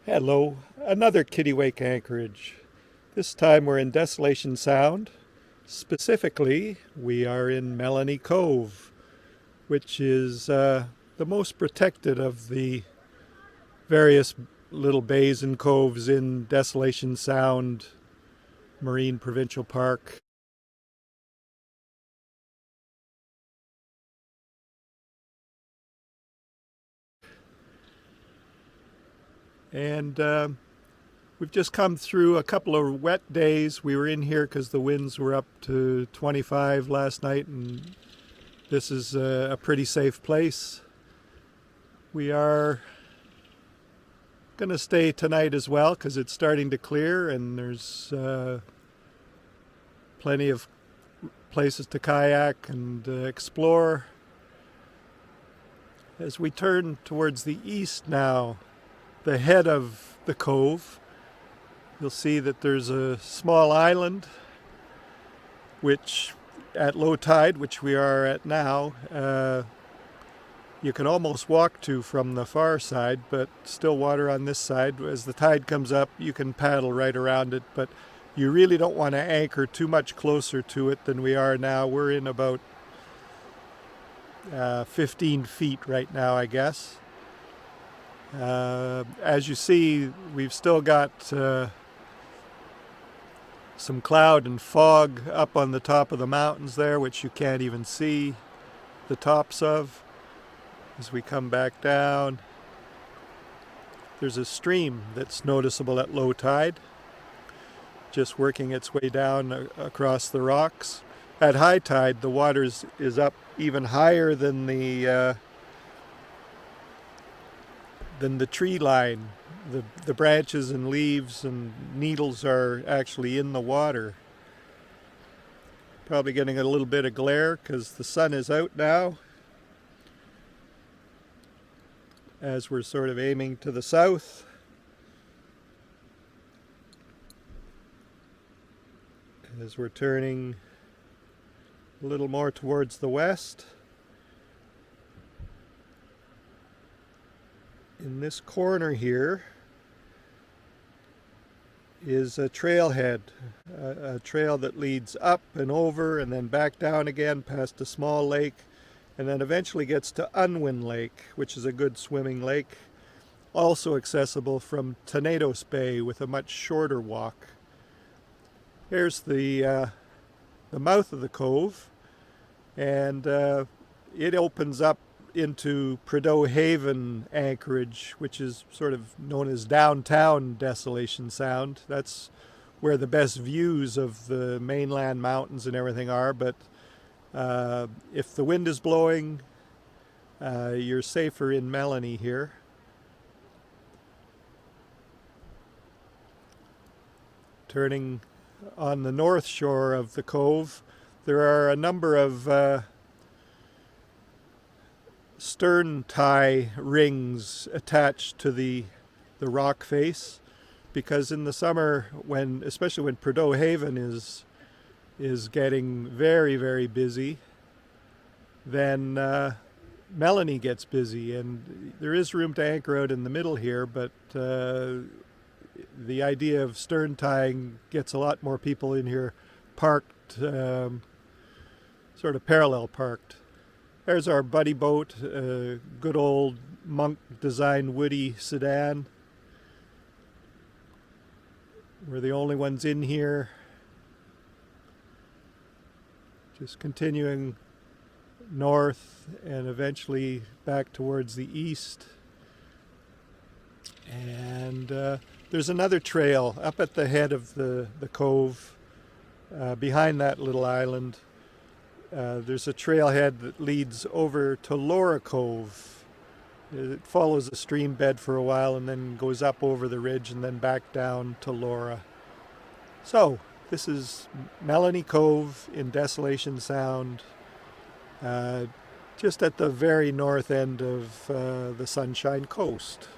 Hello, another Kittywake Anchorage. This time we're in Desolation Sound. Specifically, we are in Melanie Cove, which is the most protected of the various little bays and coves in Desolation Sound Marine Provincial Park. And we've just come through a couple of wet days. We were in here because the winds were up to 25 last night, and this is a pretty safe place. We are going to stay tonight as well because it's starting to clear and there's plenty of places to kayak and explore. As we turn towards the east now, the head of the cove, you'll see that there's a small island which at low tide, which we are at now, you can almost walk to from the far side, but still water on this side. As the tide comes up, you can paddle right around it, but you really don't want to anchor too much closer to it than we are now. We're in about 15 feet right now, I guess. As you see, we've still got some cloud and fog up on the top of the mountains there, which you can't even see the tops of. As we come back down, there's a stream that's noticeable at low tide, just working its way down across the rocks. At high tide, the water is up even higher than the tree line. The branches and leaves and needles are actually in the water. Probably getting a little bit of glare because the sun is out now, as we're sort of aiming to the south. As we're turning a little more towards the west. In this corner here is a trailhead, a trail that leads up and over and then back down again past a small lake, and then eventually gets to Unwin Lake, which is a good swimming lake, also accessible from Tenedos Bay with a much shorter walk. Here's the mouth of the cove, and it opens up into Prideaux Haven, Anchorage, which is sort of known as downtown Desolation Sound. That's where the best views of the mainland mountains and everything are, but if the wind is blowing, you're safer in Melanie here. Turning on the north shore of the cove, there are a number of stern tie rings attached to the rock face, because in the summer, especially when Prideaux Haven is getting very, very busy, then Melanie gets busy, and there is room to anchor out in the middle here, but the idea of stern tying gets a lot more people in here parked, sort of parallel parked. There's our buddy boat, good old Monk design Woody sedan. We're the only ones in here. Just continuing north and eventually back towards the east. And there's another trail up at the head of the cove, behind that little island. There's a trailhead that leads over to Laura Cove. It follows a stream bed for a while and then goes up over the ridge and then back down to Laura. So, this is Melanie Cove in Desolation Sound, just at the very north end of the Sunshine Coast.